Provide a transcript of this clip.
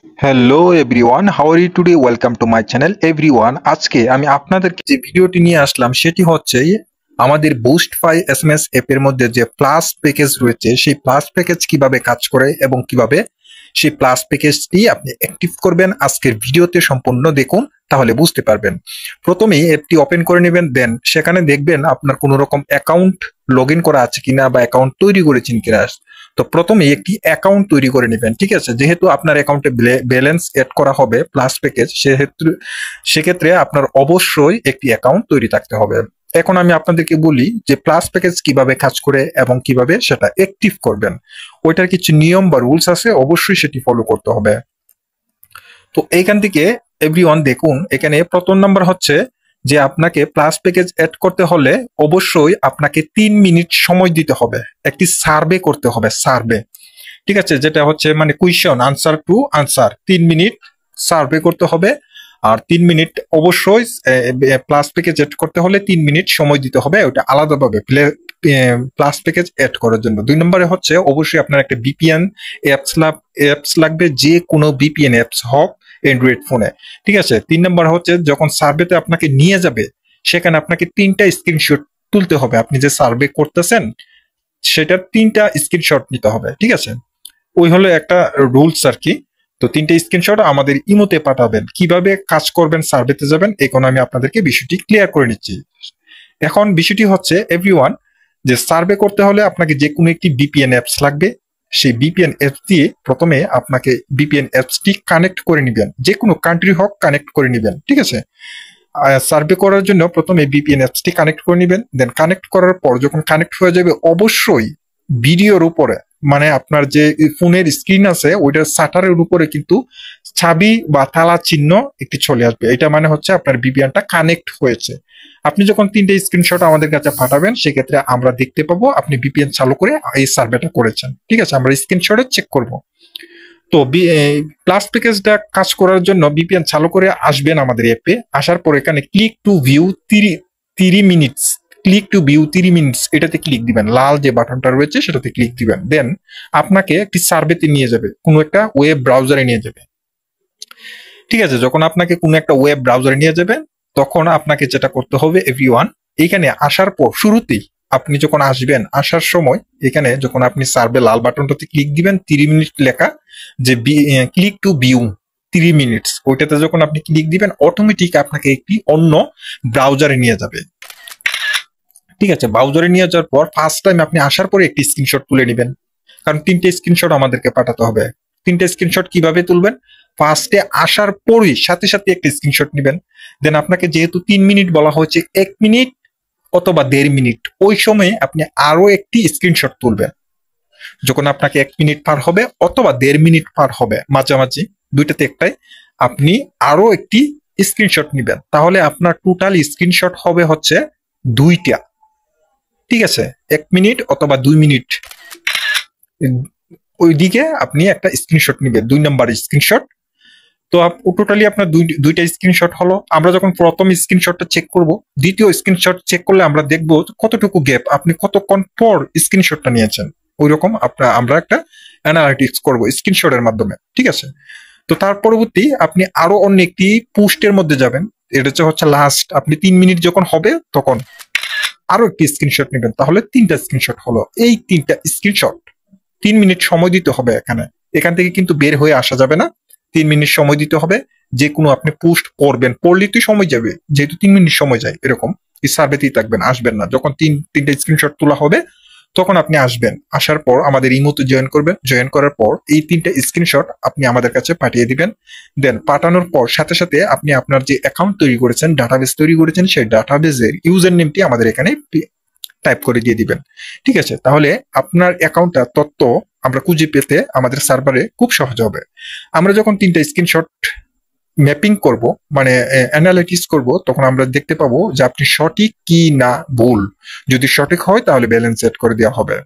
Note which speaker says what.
Speaker 1: Hello everyone, how are you today? Welcome to my channel everyone. আজকে আমি আপনাদেরকে যে ভিডিওটি নিয়ে আসলাম সেটি হচ্ছে আমাদের বুস্টফাই এসএমএস অ্যাপের মধ্যে যে প্লাস প্যাকেজ রয়েছে সেই প্লাস প্যাকেজ কিভাবে কাজ করে এবং কিভাবে সেই প্লাস প্যাকেজটি আপনি অ্যাক্টিভ করবেন। আজকের ভিডিওতে সম্পূর্ণ দেখুন, তাহলে বুঝতে পারবেন। প্রথমেই অ্যাপটি ওপেন করে নেবেন, দেন সেখানে দেখবেন আপনার কোনো রকম অ্যাকাউন্ট লগ ইন করা আছে কিনা বা অ্যাকাউন্ট তৈরি করেছেন কিনা। তো প্রথমে একটি অ্যাকাউন্ট তৈরি করে নেবেন, ঠিক আছে। যেহেতু আপনার অ্যাকাউন্টে ব্যালেন্স এড করা হবে প্লাস প্যাকেজ, সেক্ষেত্রে আপনার অবশ্যই একটি অ্যাকাউন্ট তৈরি থাকতে হবে। এখন আমি আপনাদেরকে বলি যে প্লাস প্যাকেজ কিভাবে কাজ করে এবং কিভাবে সেটা অ্যাক্টিভ করবেন। ওইটার কিছু নিয়ম বা রুলস আছে, অবশ্যই সেটি ফলো করতে হবে। তো এইখান থেকে এভরিওয়ান দেখুন, এখানে প্রথম নাম্বার হচ্ছে যে আপনাকে প্লাস প্যাকেজ অ্যাড করতে হলে অবশ্যই আপনাকে 3 মিনিট সময় দিতে হবে, একটি সার্ভে করতে হবে, সার্ভে, ঠিক আছে। যেটা হচ্ছে মানে question answer to answer, 3 minute survey করতে হবে। আর 3 মিনিট অবশ্যই প্লাস প্যাকেজ অ্যাড করতে হলে 3 মিনিট সময় দিতে হবে, ওটা আলাদাভাবে প্লাস প্যাকেজ অ্যাড করার জন্য। 2 নম্বরে হচ্ছে অবশ্যই আপনার একটা ভিপিএন অ্যাপস লাগবে, যে কোনো ভিপিএন অ্যাপস হোক অ্যান্ড্রয়েড ফোনে, ঠিক আছে। 3 নম্বর হচ্ছে যখন সার্ভেতে আপনাকে নিয়ে যাবে সেখানে আপনাকে 3টা স্ক্রিনশট তুলতে হবে। আপনি যে সার্ভে করতেছেন সেটার 3টা স্ক্রিনশট নিতে হবে, ঠিক আছে। ওই হলো একটা রুলস আর কি। তো 3টে স্ক্রিনশট আমাদের ইমোতে পাঠাবেন। কিভাবে কাজ করবেন, সার্ভেতে যাবেন, এখন আমি আপনাদেরকে বিষয়টি ক্লিয়ার করে নিচ্ছি। এখন বিষয়টি হচ্ছে এভরিওয়ান, যে সার্ভে করতে হলে আপনাকে যে কোনো একটি ভিপিএন অ্যাপস লাগবে। সেই ভিপিএন অ্যাপস দিয়ে প্রথমে আপনাকে ভিপিএন অ্যাপসটি কানেক্ট করে নেবেন, যে কোনো কান্ট্রি হোক কানেক্ট করে নেবেন, ঠিক আছে। সার্ভে করার জন্য প্রথমে ভিপিএন অ্যাপসটি কানেক্ট করে নেবেন, দেন কানেক্ট করার পর যখন কানেক্ট হয়ে যাবে অবশ্যই ভিডিওর উপরে, মানে আপনার যে ফোনের স্ক্রিন আছে ওইটার শাটারের উপরে কিন্তু চাবি বা তালা চিহ্ন একটি চলে আসবে। এটা মানে হচ্ছে আপনার ভিপিএনটা কানেক্ট হয়েছে। আপনি যখন 3টে স্ক্রিনশট আমাদের কাছে পাঠাবেন সেক্ষেত্রে আমরা দেখতে পাবো আপনি ভিপিএন চালু করে এই সার্ভেটা করেছেন, ঠিক আছে। আমরা স্ক্রিনশটে চেক করব। তো প্লাস প্যাকেজটা কাজ করার জন্য ভিপিএন চালু করে আসবেন আমাদের অ্যাপে। আসার পর এখানে click to view 30 minutes, click to view 30 minutes এটাতে ক্লিক দিবেন, লাল যে বাটনটা রয়েছে সেটাতে ক্লিক দিবেন। দেন আপনাকে একটি সার্ভেতে নিয়ে যাবে, কোনো একটা ওয়েব ব্রাউজারে নিয়ে যাবে, ঠিক আছে। যখন আপনাকে কোনো একটা ওয়েব ব্রাউজারে নিয়ে যাবে তখন আপনাকে যেটা করতে হবে এভরিওয়ান, এখানে আসার পর শুরুতেই আপনি যখন আসবেন, আসার সময় এখানে যখন আপনি সার্ভে লাল বাটনটাতে ক্লিক দিবেন, 30 মিনিট লেখা যে ক্লিক টু ভিউ 30 মিনিটস, ওইটাতে যখন আপনি ক্লিক দিবেন অটোমেটিক আপনাকে একটি অন্য ব্রাউজারে নিয়ে যাবে, ঠিক আছে। ব্রাউজারে নিয়ে যাওয়ার পর ফার্স্ট টাইম আপনি আসার পরে একটি স্ক্রিনশট তুলে নেবেন, কারণ 3টে স্ক্রিনশট আমাদেরকে পাঠাতে হবে। 3টে স্ক্রিনশট কিভাবে তুলবেন? ফার্স্টে আসার পরই সাথে সাথে একটা স্ক্রিনশট নেবেন। দেন আপনাকে যেহেতু 3 মিনিট বলা হয়েছে, 1 মিনিট অথবা 1.5 মিনিট ওই সময়ে আপনি আরো একটি স্ক্রিনশট তুলবেন। যখন আপনাকে 1 মিনিট পার হবে অথবা 1.5 মিনিট পার হবে, মাঝামাঝি দুইটাতে একটাই, আপনি আরো একটি স্ক্রিনশট নেবেন। তাহলে আপনার টোটাল স্ক্রিনশট হবে হচ্ছে 2টা, ঠিক আছে। 1 মিনিট অথবা 2 মিনিট ওইদিকে আপনি একটা স্ক্রিনশট নেবেন, 2 নম্বর স্ক্রিনশট। তো টোটালি আপনার দুইটা স্ক্রিনশট হলো। আমরা যখন প্রথম স্ক্রিনশটটা চেক করব, দ্বিতীয় স্ক্রিনশট চেক করলে আমরা দেখব কতটুকু গ্যাপ, আপনি কতক্ষণ পর স্ক্রিনশটটা নিয়েছেন। ওই রকম আমরা একটা অ্যানালিটিক্স করব স্ক্রিনশটের মাধ্যমে, ঠিক আছে। তো তার পরবর্তী আপনি আরো অন্য একটি পোস্টের মধ্যে যাবেন, এটা হচ্ছে লাস্ট। আপনি 3 মিনিট যখন হবে তখন আরো একটি স্ক্রিনশট নেবেন, তাহলে 3টা স্ক্রিনশট হলো। এই 3টা স্ক্রিনশট 3 মিনিট সময় দিতে হবে। এখান থেকে কিন্তু বের হয়ে আসা যাবে না, 3 মিনিট সময় দিতে হবে। যে কোনো আপনি পোস্ট করবেন, পড়লেই তো সময় যাবে, যেহেতু 3 মিনিট সময় যায়, এরকম এই সার্ভেতেই থাকবেন, আসবেন না। যখন তিনটা স্ক্রিনশট তোলা হবে তখন আপনি আসবেন। আসার পর আমাদের ইমোতে জয়েন করবেন, জয়েন করার পর এই 3টা স্ক্রিনশট আপনি আমাদের কাছে পাঠিয়ে দিবেন। দেন পাঠানোর পর সাথে সাথে আপনি আপনার যে অ্যাকাউন্ট তৈরি করেছেন, ডাটাবেস তৈরি করেছেন, সেই ডাটাবেসের ইউজার নেমটি আমাদের এখানে টাইপ করে দিয়ে দিবেন, ঠিক আছে। তাহলে আপনার অ্যাকাউন্টটা তথ্য আমরা খুঁজে পেতে আমাদের সার্ভারে খুব সহজ হবে। আমরা যখন 3টা স্ক্রিনশট ম্যাপিং করব, মানে অ্যানালাইটিস করব, তখন আমরা দেখতে পাবো যে আপনি সঠিক কি না ভুল। যদি সঠিক হয় তাহলে ব্যালেন্স সেট করে দেওয়া হবে,